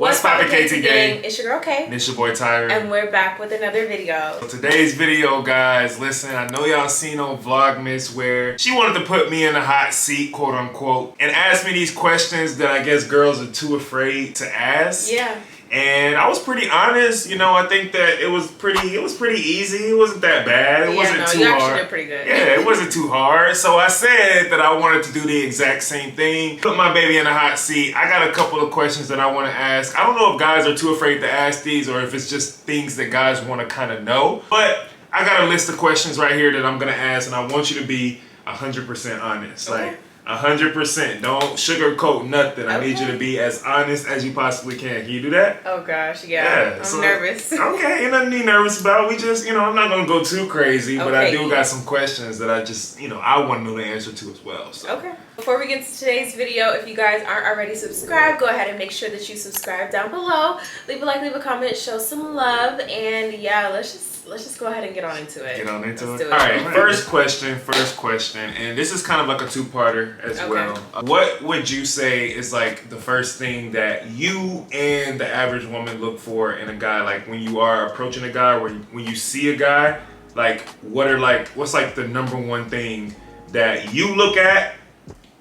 What's poppin' KT gang? It's your girl Kay. And it's your boy Tyler. And we're back with another video. So today's video, guys, listen, I know y'all seen on Vlogmas where she wanted to put me in the hot seat, quote unquote, and ask me these questions that I guess girls are too afraid to ask. Yeah. And I was pretty honest, you know. I think that it was pretty easy. It wasn't that bad. It wasn't too you hard. actually did pretty good. Yeah, it wasn't too hard. So I said that I wanted to do the exact same thing. Put my baby in a hot seat. I got a couple of questions that I want to ask. I don't know if guys are too afraid to ask these or if it's just things that guys want to kind of know. But I got a list of questions right here that I'm going to ask, and I want you to be 100% honest. Okay. Like, 100%. Don't sugarcoat nothing. I need you Okay. to be as honest as you possibly can. Can you do that? Oh gosh, yeah. I'm nervous. Okay, ain't nothing to be nervous about. We just, I'm not gonna go too crazy, but I Okay. do got some questions that I just, I want to know the answer to as well. So. Okay. Before we get into today's video, if you guys aren't already subscribed, go ahead and make sure that you subscribe down below. Leave a like, leave a comment, show some love, and yeah, let's just go ahead and get on into it. Get on into Let's it. do it. All right, first question, and this is kind of like a two-parter as well. What would you say is like the first thing that you and the average woman look for in a guy? Like when you are approaching a guy, when you see a guy, like what's like the number one thing that you look at,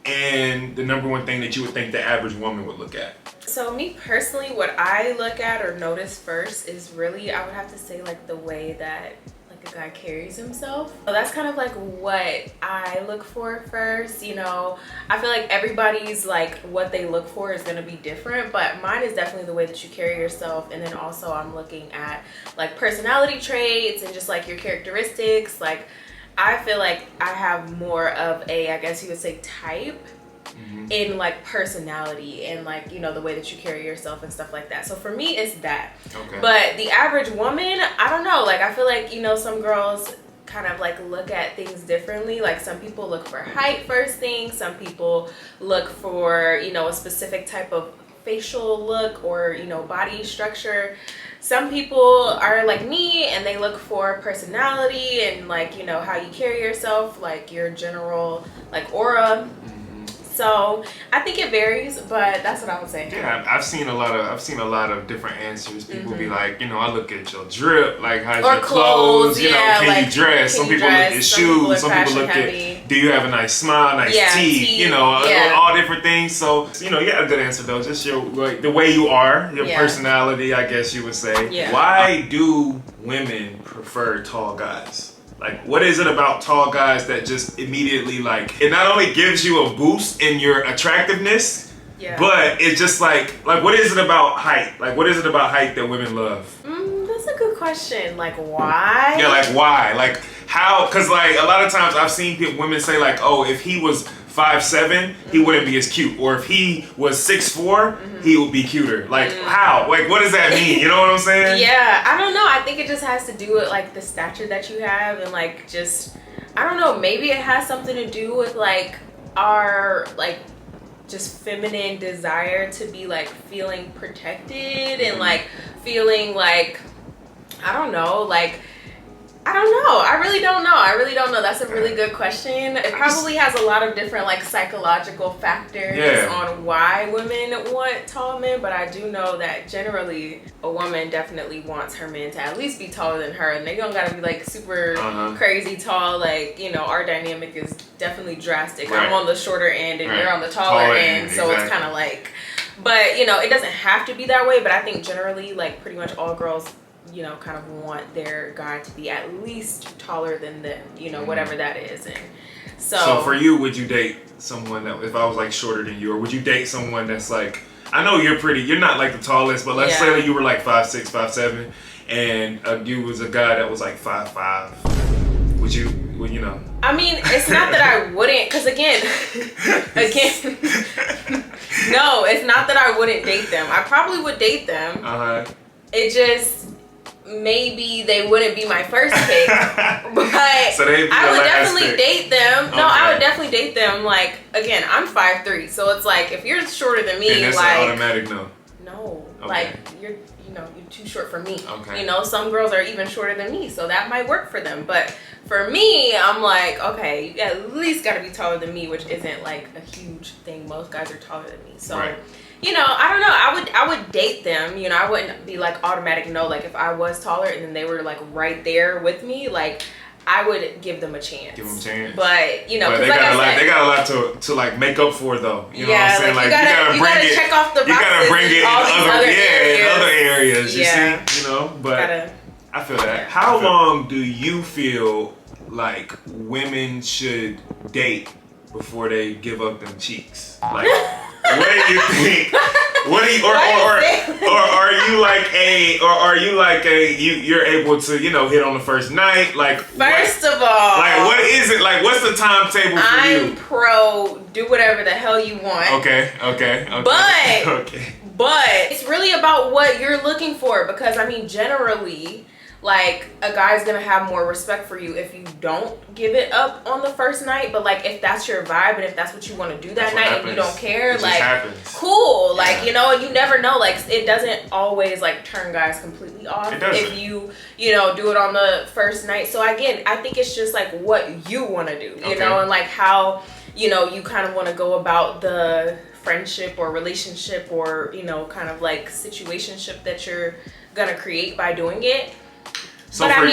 and the number one thing that you would think the average woman would look at? So me personally, what I look at or notice first is really, I would have to say, like the way that like a guy carries himself. So that's kind of like what I look for first. I feel like everybody's like what they look for is going to be different, but mine is definitely the way that you carry yourself. And then also I'm looking at like personality traits and just like your characteristics. Like I feel like I have more of a, I guess you would say, type in like personality and like the way that you carry yourself and stuff like that. So for me it's that. Okay. But the average woman, I don't know, like I feel like some girls kind of like look at things differently. Like some people look for height first thing, some people look for a specific type of facial look or body structure. Some people are like me and they look for personality and like how you carry yourself, like your general like aura. So I think it varies, but that's what I would say. Yeah, I've seen a lot of different answers. People be like, I look at your drip, like how's your clothes, can like, you dress? Some people look at shoes, some people look at do you have a nice smile, nice teeth, all different things. So you got a good answer though. Just the way you are, your personality, I guess you would say. Yeah. Why do women prefer tall guys? Like, what is it about tall guys that just immediately, like, it not only gives you a boost in your attractiveness, but it's just like, what is it about height? Like, what is it about height that women love? That's a good question. Like, why? Yeah, like, why? Like, how? Because, like, a lot of times I've seen women say, like, oh, if he was 5'7", he wouldn't be as cute. Or if he was 6'4", he would be cuter. Like, how? Like, what does that mean? You know what I'm saying? Yeah, I don't know. I think it just has to do with, like, the stature that you have and, like, just, I don't know. Maybe it has something to do with, like, our, like, just feminine desire to be, like, feeling protected and, like, feeling, like, I don't know, like, I don't know. I really don't know. That's a really good question. It probably has a lot of different like psychological factors on why women want tall men, but I do know that generally a woman definitely wants her man to at least be taller than her, and they don't gotta be like super crazy tall. Like, our dynamic is definitely drastic. Right. I'm on the shorter end and you're on the taller end, so it's kind of like, but it doesn't have to be that way, but I think generally like pretty much all girls kind of want their guy to be at least taller than them, whatever that is. And so for you, would you date someone that, if I was like shorter than you, or would you date someone that's like, I know you're not like the tallest, but let's say that you were like 5'6", 5'7", and you was a guy that was like 5'5", would you I mean, it's not that I wouldn't, because again, no, it's not that I wouldn't date them. I probably would date them. It just, maybe they wouldn't be my first pick, but so I would definitely date them. Okay. No, I would definitely date them. Like, again, I'm 5'3", so it's like if you're shorter than me, that's like an automatic no. No, okay. Like you're too short for me. Okay. Some girls are even shorter than me, so that might work for them. But for me, I'm like, okay, you at least got to be taller than me, which isn't like a huge thing. Most guys are taller than me, so. Right. you know, I don't know. I would date them. You know, I wouldn't be like automatic no. Like if I was taller and then they were like right there with me, like I would give them a chance. Give them a chance. But you know, but they like got a lot. They got a lot to like make up for though. You know what I'm saying? Like you gotta check off the boxes. You gotta bring it in other areas. You yeah. see, you know. But I feel that. How long do you feel like women should date before they give up them cheeks? Like, what do you think? What do you, or are you like you're able to, you know, hit on the first night? Like, first of all, like what is it? Like, what's the timetable for you? I'm pro do whatever the hell you want. Okay. But it's really about what you're looking for, because I mean, generally, like a guy's gonna have more respect for you if you don't give it up on the first night. But like if that's your vibe and if that's what you want to do that night and you don't care, like cool. Like, you know, you never know. Like it doesn't always like turn guys completely off if you know, do it on the first night. So again, I think it's just like what you want to do, you know, and like how, you know, you kind of want to go about the friendship or relationship or, you know, kind of like situationship that you're gonna create by doing it. So for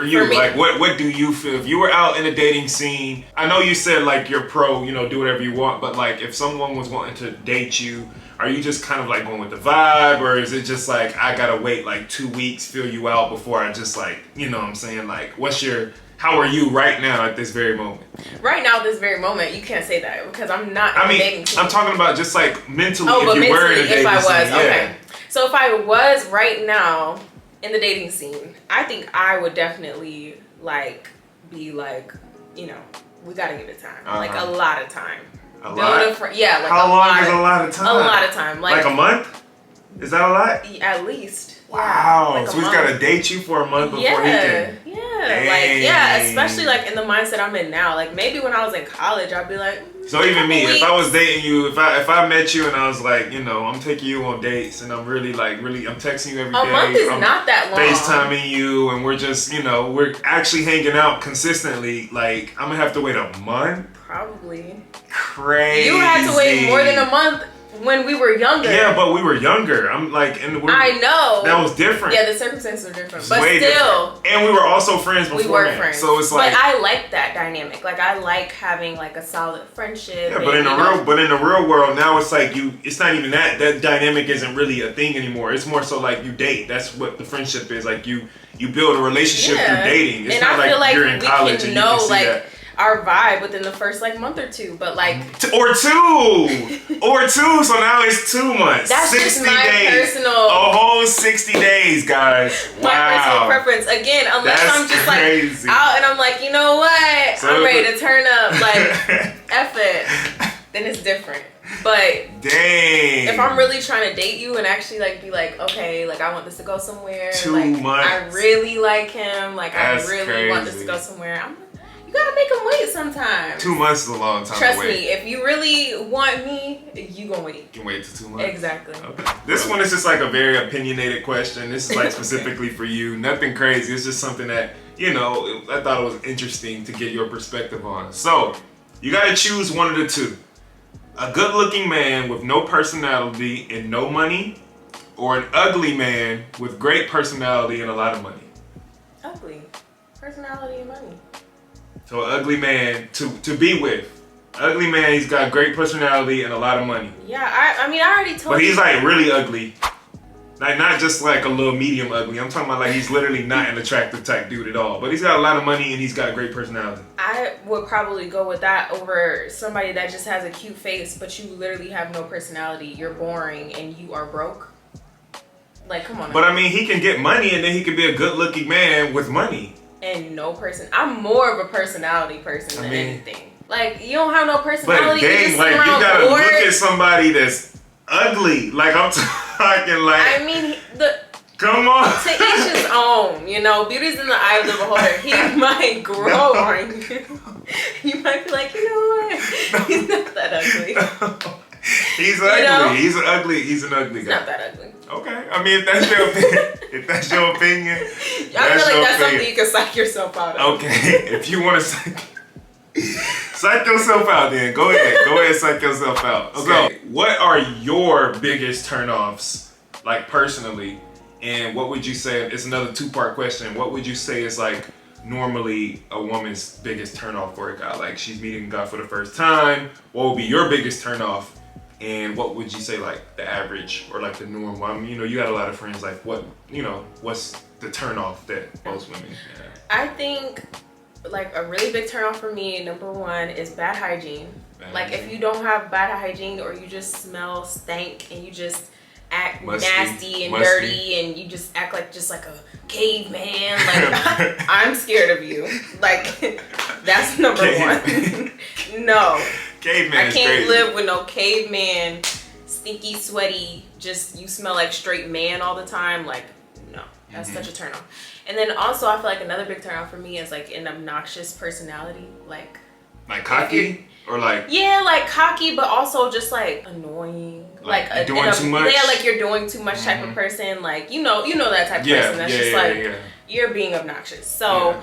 you, like what do you feel if you were out in a dating scene? I know you said like you're pro, you know, do whatever you want, but like if someone was wanting to date you, are you just kind of like going with the vibe, or is it just like I gotta wait like 2 weeks, feel you out before I just like, you know what I'm saying? Like how are you right now at this very moment? Right now, at this very moment, you can't say that because I'm not in a dating scene. I'm talking about just like mentally, if you were in a dating scene. Okay. So if I was right now in the dating scene, I think I would definitely like be like, you know, we gotta give it time, like a lot of time. A lot? Yeah, like how long is a lot of time? A lot of time, like a month? Is that a lot? At least. Wow. Yeah, like so he's got to date you for a month before he can. Especially like in the mindset I'm in now. Like maybe when I was in college, I'd be like. So even me, if I was dating you, if I met you and I was like, you know, I'm taking you on dates and I'm really I'm texting you every day. A month is not that long. FaceTiming you and we're just, you know, we're actually hanging out consistently. Like I'm gonna have to wait a month. Probably. Crazy. You had to wait more than a month. When we were younger. Yeah, but we were younger. I'm like, I know. That was different. Yeah, the circumstances were different. But still. Different. And we were also friends before. We were friends. So it's like. But I like that dynamic. Like I like having like a solid friendship. Yeah, but in the real world now it's like it's not even that dynamic isn't really a thing anymore. It's more so like you date. That's what the friendship is. Like you build a relationship through dating. It's not like you're in college and you can see that. Our vibe within the first like month or two, but like or two, so now it's 2 months. That's 60 just my days. Personal, a whole 60 days, guys. My personal preference. Again, unless I'm just crazy. Like out and I'm like, you know what, I'm ready to turn up, like F it, then it's different. But dang, if I'm really trying to date you and actually like be like, okay, like I want this to go somewhere. 2 months. I really like him. Like That's I really crazy. want this to go somewhere. You gotta make them wait sometimes. 2 months is a long time. Trust to wait. me, if you really want me, you gonna wait. You can wait till 2 months. Exactly. Okay. This one is just like a very opinionated question. This is like specifically for you. Nothing crazy. It's just something that, you know, I thought it was interesting to get your perspective on. So, you gotta choose one of the two. A good-looking man with no personality and no money, or an ugly man with great personality and a lot of money. Ugly. Personality and money. So an ugly man to be with. Ugly man, he's got great personality and a lot of money. Yeah, I mean, I already told you. But he's like really ugly. Like not just like a little medium ugly. I'm talking about like he's literally not an attractive type dude at all. But he's got a lot of money and he's got great personality. I would probably go with that over somebody that just has a cute face, but you literally have no personality. You're boring and you are broke. Like, come on. But I mean, he can get money and then he can be a good looking man with money. And no person. I'm more of a personality person than anything. Like you don't have no personality. But dang, like you gotta look at somebody that's ugly. Like I'm talking like. I mean, come on. To each his own. You know, beauty's in the eye of the beholder. He might grow on you. You might be like, you know what? He's not that ugly. He's ugly. You know? He's an ugly guy. He's not that ugly. Okay. I mean, if that's your opinion, I feel like that's something you can psych yourself out of. Okay. If you want to Psych yourself out then. Go ahead, psych yourself out. Okay, so what are your biggest turnoffs, like personally? And what would you say, it's another two-part question, what would you say is like normally a woman's biggest turnoff for a guy? Like she's meeting a guy for the first time, what would be your biggest turnoff? And what would you say like the average or like the norm? Well, I mean, you know, you got a lot of friends, like what, you know, what's the turnoff that most women have? I think like a really big turnoff for me, number one, is bad hygiene. Like if you don't have bad hygiene or you just smell stank and you just act nasty and dirty and you just act like a caveman, like I'm scared of you. Like that's number one. No. Caveman I can't live with no caveman, stinky, sweaty, just you smell like straight man all the time. Like, no, that's such a turn off. And then also I feel like another big turn off for me is like an obnoxious personality. Like cocky? Or like, yeah, like cocky, but also just like annoying, like doing too much. Yeah, like you're doing too much type of person. Like you know that type of person. That's just like you're being obnoxious. So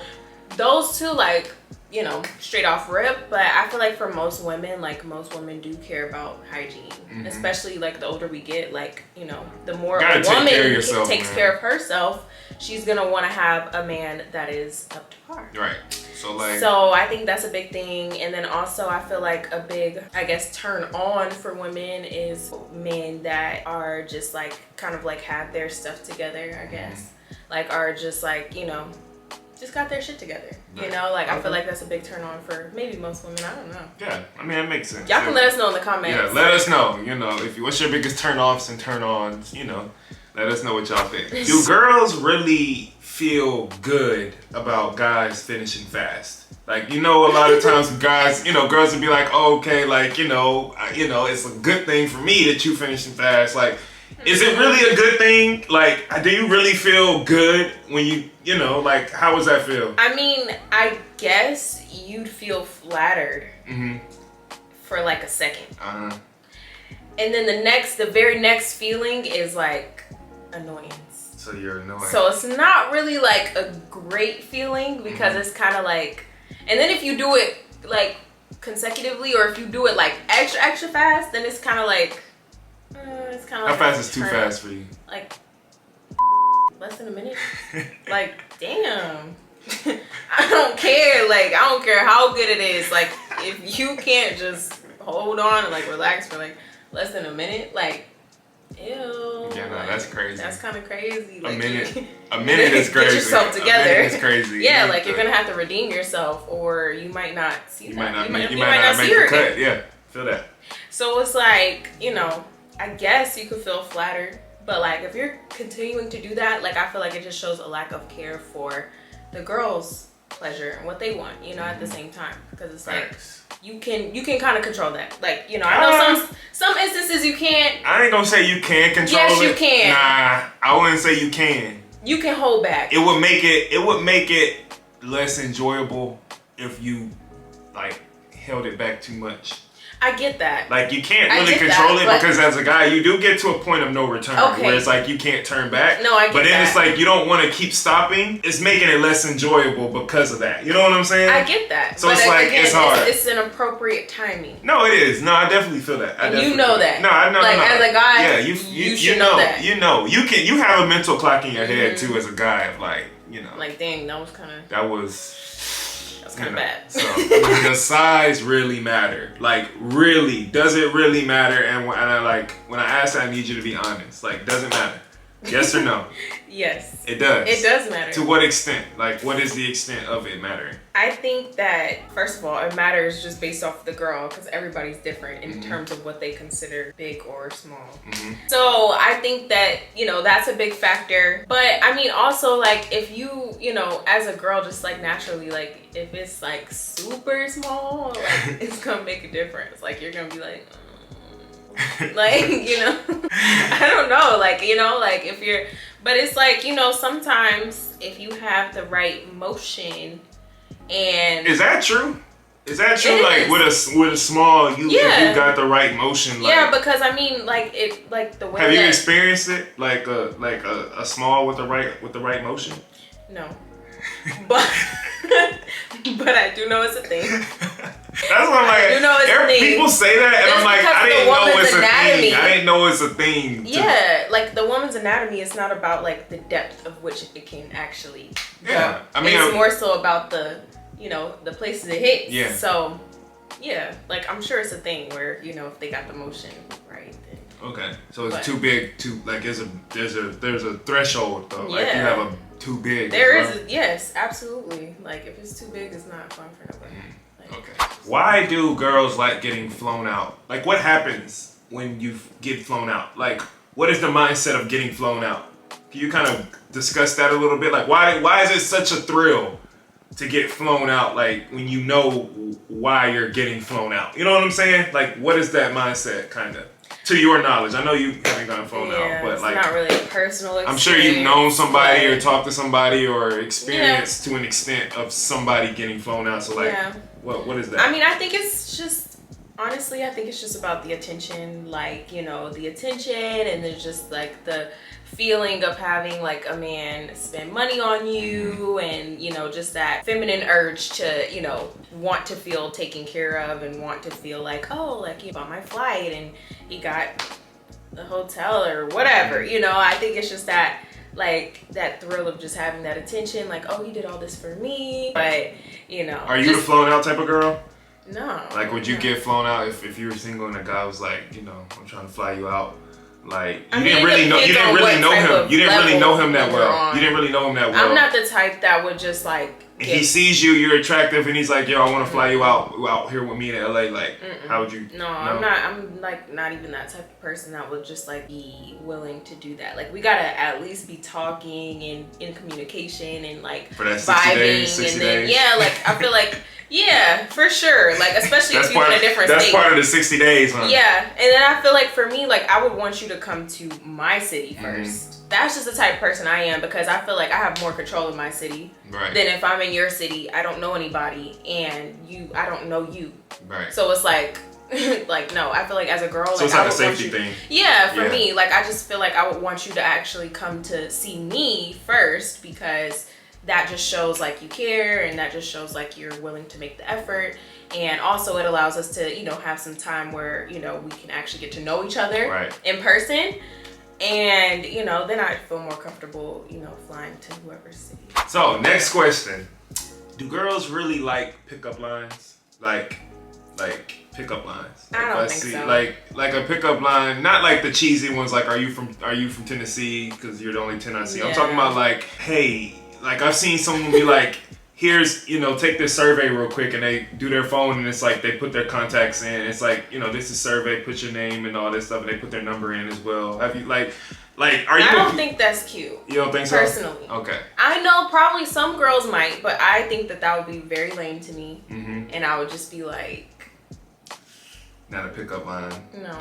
those two, like, you know, straight off rip. But I feel like for most women, like most women do care about hygiene, especially like the older we get. Like, you know, the more a woman takes care of herself, she's gonna want to have a man that is up to par. Right. So I think that's a big thing. And then also I feel like a big, I guess, turn on for women is men that are just like kind of like have their stuff together, I guess. Like are just like, you know, just got their shit together. You know, like I feel like that's a big turn on for maybe most women. I don't know. Yeah, I mean that makes sense. Y'all can let us know in the comments. Yeah, let us know. You know, what's your biggest turn offs and turn ons, you know. Let us know what y'all think. Do girls really feel good about guys finishing fast? Like, you know, a lot of times guys, you know, girls would be like, oh, okay, like, you know, it's a good thing for me that you finishing fast. Like, is it really a good thing? Like, do you really feel good when you know, like, how does that feel? I mean, I guess you'd feel flattered for like a second. And then the very next feeling is like annoyance. So you're annoyed. So it's not really like a great feeling because it's kind of like, and then if you do it like consecutively or if you do it like extra fast, then it's kind of like, it's kind of like. How fast is too fast for you? Like less than a minute. Like, damn. I don't care. Like, I don't care how good it is. Like, if you can't just hold on and like relax for like less than a minute, like, ew. Yeah, no, like, that's crazy. That's kind of crazy. Like, a minute is crazy. Get yourself together. A minute is crazy. Yeah, like you're gonna have to redeem yourself, or you might not see that. You might not make see the cut. Yeah, feel that. So it's like, you know, I guess you could feel flattered, but like if you're continuing to do that, like I feel like it just shows a lack of care for the girls' pleasure and what they want, you know, at the same time, because it's like you can kind of control that. Like, you know, I know some instances you can't. I ain't gonna say you can control it. Yes, you can. Nah, I wouldn't say you can. You can hold back. It would make it less enjoyable if you like held it back too much. I get that. Like you can't really control it because as a guy you do get to a point of no return where it's like you can't turn back. No, I get that. But then it's like you don't want to keep stopping. It's making it less enjoyable because of that. You know what I'm saying? I get that. So but it's like again, it's hard. It's an appropriate timing. No, it is. No, I definitely feel that. And you know that. No, I know. Like as a guy, yeah, you should know that. You know, you have a mental clock in your head too as a guy of like, you know. Like dang, that was kind of bad. So does size really matter? Like really, does it really matter? And when I ask that, I need you to be honest. Like, does it matter? Yes or no? Yes. It does. It does matter. To what extent? Like, what is the extent of it mattering? I think that, first of all, it matters just based off the girl because everybody's different in terms of what they consider big or small. So I think that, you know, that's a big factor. But I mean, also, like, if you know, as a girl, just like naturally, like, if it's like super small, like, it's gonna make a difference. Like, you're gonna be like, like, you know, I don't know, like, you know, like if you're, but it's like, you know, sometimes if you have the right motion and is that true? Is that true? Like with a small, if you got the right motion. Like, yeah, because I mean, like it, like the way. Have you experienced it? Like a small with the right motion? No. but but I do know it's a thing. That's what I'm like. You know, people say that, and just I'm like, I didn't know it's anatomy, a thing. I didn't know it's a thing. Yeah, like the woman's anatomy is not about like the depth of which it can actually go. Yeah, I mean, it's more so about the, you know, the places it hits. Yeah. So, yeah, like I'm sure it's a thing where, you know, if they got the motion right, then. Okay, so it's too big. Too like there's a threshold though. Yeah. Like you have a too big. There is, yes, absolutely. Like if it's too big, it's not fun for nobody. Okay. Why do girls like getting flown out? Like, what happens when you get flown out? Like, what is the mindset of getting flown out? Can you kind of discuss that a little bit? Like, why is it such a thrill to get flown out? Like, when you know why you're getting flown out. You know what I'm saying? Like, what is that mindset, kind of? To your knowledge, I know you haven't gotten flown out, but like, it's not really a personal experience. I'm sure you've known somebody or talked to somebody or experienced to an extent of somebody getting flown out. So like, what is that? I mean, I think it's just, honestly, I think it's just about the attention, like, you know, the attention, and then just like the feeling of having like a man spend money on you, and, you know, just that feminine urge to, you know, want to feel taken care of and want to feel like, oh, like he bought my flight and he got the hotel or whatever, you know. I think it's just that, like, that thrill of just having that attention, like, oh, he did all this for me. But, you know, are you the flown out type of girl? No. Like, would you get flown out if you were single and a guy was like, you know, I'm trying to fly you out? Like, you didn't really know him. You didn't really know him that well. You didn't really know him that well. I'm not the type that would just like. He sees you, you're attractive, and he's like, yo, I want to fly you out here with me in LA. Like, how would you? No, I'm not. I'm like not even that type of person that would just like be willing to do that. Like, we gotta at least be talking and in communication and like for that 60 days, 60 days. Yeah, like I feel like. Yeah, for sure. Like, especially if you're in a different state. That's part of the 60 days, huh? Yeah. And then I feel like for me, like, I would want you to come to my city first. That's just the type of person I am, because I feel like I have more control of my city than if I'm in your city. I don't know anybody, and I don't know you. Right. So it's like, like, no, I feel like as a girl, so it's like a safety thing. Yeah, for me, like, I just feel like I would want you to actually come to see me first, because that just shows like you care, and that just shows like you're willing to make the effort. And also it allows us to, you know, have some time where, you know, we can actually get to know each other in person. And, you know, then I feel more comfortable, you know, flying to whoever's city. So next question. Do girls really like pickup lines? Like pickup lines? I don't think so. Like a pickup line, not like the cheesy ones like, are you from Tennessee? Because you're the only 10 I see. I'm talking about like, hey, like I've seen someone be like, here's, you know, take this survey real quick, and they do their phone, and it's like they put their contacts in. It's like, you know, this is survey, put your name and all this stuff, and they put their number in as well. Have you are you? I don't think that's cute. You don't think so? Personally. Okay. I know probably some girls might, but I think that would be very lame to me. And I would just be like, not a pickup line. No,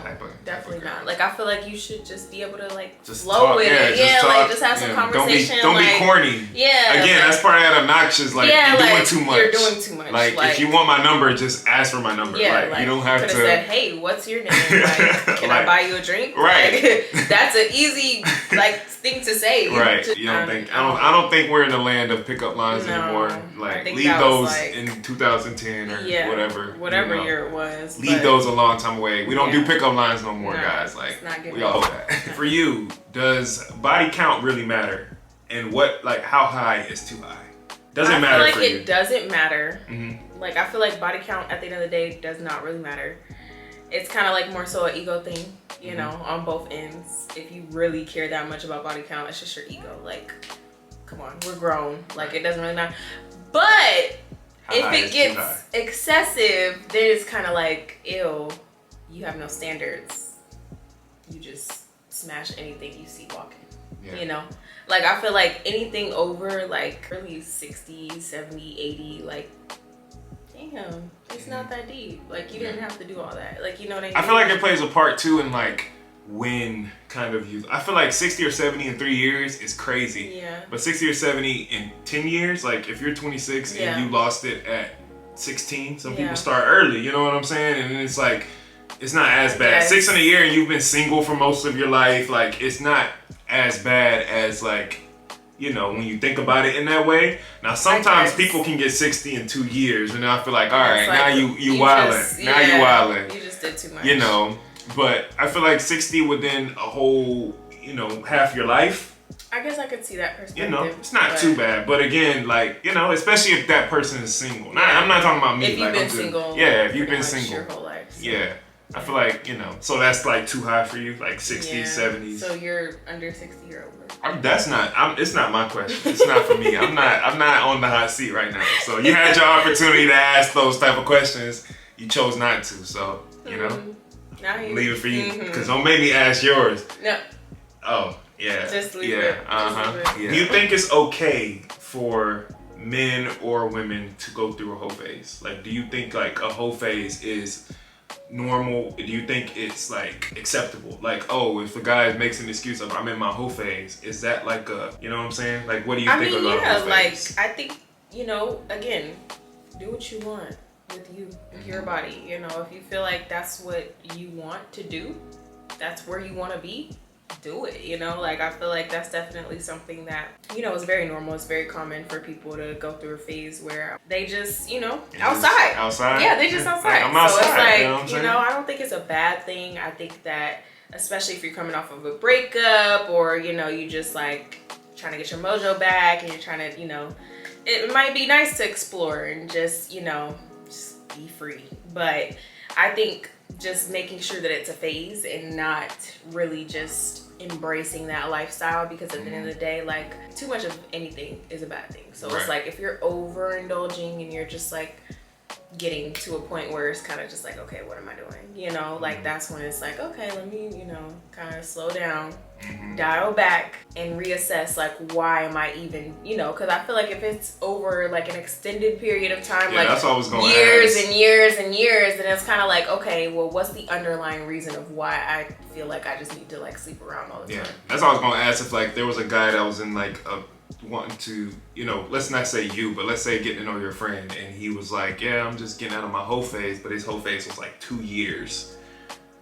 definitely type of not. Like, I feel like you should just be able to like just flow talk, with it. Yeah, talk, like just have some conversation. Don't be corny. Yeah. Again, that's part of that obnoxious. Like, you're doing too much. You're doing too much. Like, if you want my number, just ask for my number. Yeah, like you don't have to. Could have said, hey, what's your name? Like, can I buy you a drink? Right. Like, that's an easy like thing to say. Right. You don't think? I don't think we're in the land of pickup lines anymore. Like, leave those in 2010 or whatever. Whatever year it was. Leave those a long time away. We don't do pickup lines no more, guys. Like, we all know that. For you, does body count really matter? And how high is too high? Doesn't matter for you. I feel like it doesn't matter. Like, I feel like body count at the end of the day does not really matter. It's kind of like more so an ego thing, you know, on both ends. If you really care that much about body count, it's just your ego. Like, come on, we're grown. Like, it doesn't really matter. But if it gets excessive, then it's kind of like, ew, you have no standards. You just smash anything you see walking, you know? Like, I feel like anything over like really 60, 70, 80, like, damn, it's not that deep. Like, you didn't have to do all that. Like, you know what I mean? I feel like it plays a part too in like when kind of you. I feel like 60 or 70 in 3 years is crazy. Yeah. But 60 or 70 in 10 years, like if you're 26 and you lost it at 16, some people start early. You know what I'm saying? And it's like, it's not as bad. 6 in a year and you've been single for most of your life. Like, it's not as bad as like you know, when you think about it in that way. Now, sometimes people can get 60 in 2 years, and I feel like, all right, like, now you wildin'. Now you wildin'. You just did too much. You know, but I feel like 60 within a whole, you know, half your life. I guess I could see that perspective. You know, it's not too bad. But again, like, you know, especially if that person is single. I'm not talking about me. If you've been single. Yeah, if you've been single. Your whole life. So. Yeah. I feel like, you know, so that's like too high for you, like 60s, 70s. So you're under 60 or over. It's not my question. It's not for me. I'm not on the hot seat right now. So you had your opportunity to ask those type of questions. You chose not to. So, you know, leave it for you. Because don't make me ask yours. No. Oh, yeah. Just leave it. Yeah. Do you think it's okay for men or women to go through a hoe phase? Like, do you think like a hoe phase is normal? Do you think it's like acceptable? Like, oh, if a guy makes an excuse of I'm in my hoe phase, is that like a, you know what I'm saying? Like, what do you think about a hoe phase? Like, I think, you know, again, do what you want with you, with your body. You know, if you feel like that's what you want to do, that's where you want to be, do it. You know, like, I feel like that's definitely something that, you know, is very normal. It's very common for people to go through a phase where they just, you know, outside. Yeah, they just outside. Like, I'm outside. So it's like, you know, I don't think it's a bad thing. I think that, especially if you're coming off of a breakup, or, you know, you just like trying to get your mojo back and you're trying to, you know, it might be nice to explore and just, you know, just be free. But I think just making sure that it's a phase and not really just embracing that lifestyle, because at the end of the day, like, too much of anything is a bad thing. So it's like, if you're overindulging and you're just like getting to a point where it's kind of just like, okay, what am I doing? You know, like, that's when it's like, okay, let me, you know, kind of slow down, dial back, and reassess, like, why am I even, you know, because I feel like if it's over like an extended period of time, like that's what I was gonna years ask. and years and years, then it's kind of like, okay, well, what's the underlying reason of why I feel like I just need to like sleep around all the time? Yeah, that's what I was gonna ask. If like there was a guy that was in like a wanting to, you know, let's not say you, but let's say getting to know your friend, and he was like, yeah, I'm just getting out of my hoe phase, but his hoe phase was like 2 years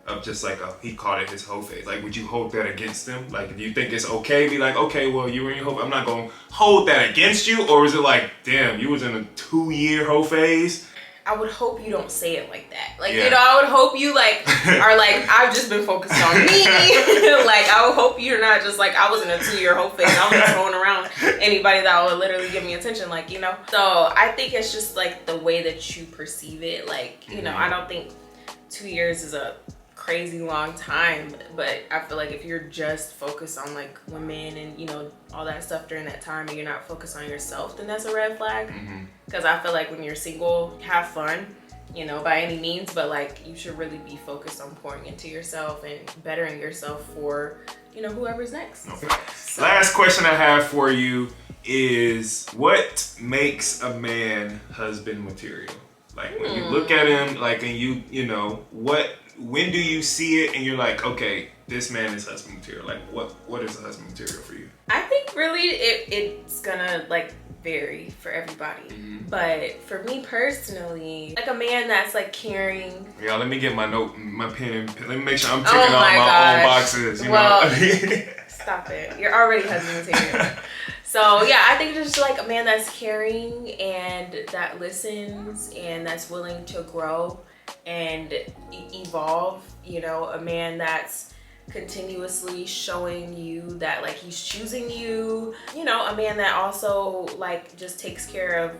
of just like he called it his hoe phase. Like, would you hold that against him? Like, do you think it's okay? Be like, okay, well, you were in your hoe, I'm not gonna hold that against you, or is it like, damn, you was in a 2-year hoe phase? I would hope you don't say it like that. Like, you know, I would hope you like are like, I've just been focused on me. Like, I would hope you're not just like, I was in a 2-year whole phase. I was just throwing around anybody that would literally give me attention, like, you know. So I think it's just like the way that you perceive it. Like, you know, I don't think 2 years is a crazy long time, but I feel like if you're just focused on like women and, you know, all that stuff during that time, and you're not focused on yourself, then that's a red flag. Because I feel like when you're single, have fun, you know, by any means, but like, you should really be focused on pouring into yourself and bettering yourself for, you know, whoever's next. So, last question I have for you is, what makes a man husband material? Like, when you look at him, like, and you know, when do you see it and you're like, okay, this man is husband material? Like, what is a husband material for you? I think really it's gonna like vary for everybody. But for me personally, like a man that's like caring. Yeah, let me get my pen. Let me make sure I'm ticking off my own boxes. You know? Stop it. You're already husband material. So yeah, I think just like a man that's caring and that listens and that's willing to grow and evolve. You know, a man that's continuously showing you that like he's choosing you. You know, a man that also like just takes care of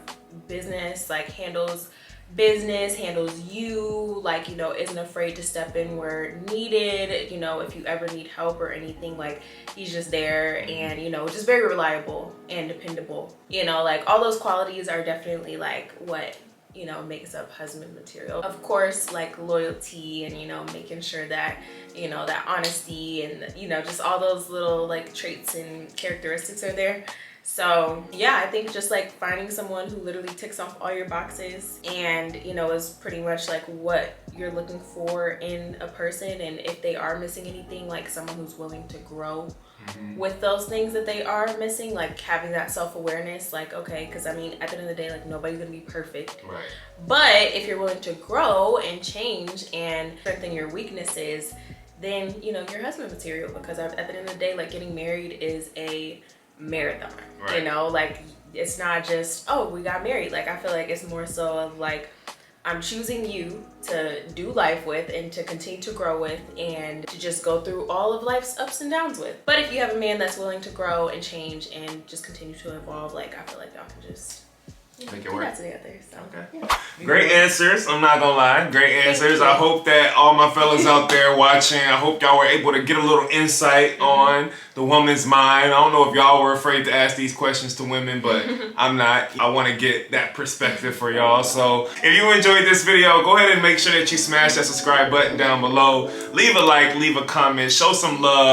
business, like handles business, handles you, like, you know, isn't afraid to step in where needed. You know, if you ever need help or anything, like, he's just there, and, you know, just very reliable and dependable. You know, like, all those qualities are definitely like what, you know, makes up husband material. Of course, like loyalty and, you know, making sure that, you know, that honesty and, you know, just all those little like traits and characteristics are there. So yeah, I think just like finding someone who literally ticks off all your boxes and, you know, is pretty much like what you're looking for in a person. And if they are missing anything, like someone who's willing to grow with those things that they are missing, like having that self-awareness, like, okay, because I mean, at the end of the day, like, nobody's gonna be perfect. Right. But if you're willing to grow and change and strengthen your weaknesses, then, you know, you're husband material. Because at the end of the day, like, getting married is a marathon. Right. You know, like it's not just, oh, we got married. Like I feel like it's more so of like, I'm choosing you to do life with and to continue to grow with and to just go through all of life's ups and downs with. But if you have a man that's willing to grow and change and just continue to evolve, like I feel like y'all can just make it work. That together. So, okay. Yeah. Great answers. I'm not gonna lie. Great answers. I hope that all my fellas out there watching, I hope y'all were able to get a little insight on the woman's mind. I don't know if y'all were afraid to ask these questions to women, but I'm not. I want to get that perspective for y'all. So if you enjoyed this video, go ahead and make sure that you smash that subscribe button down below. Leave a like, leave a comment, show some love.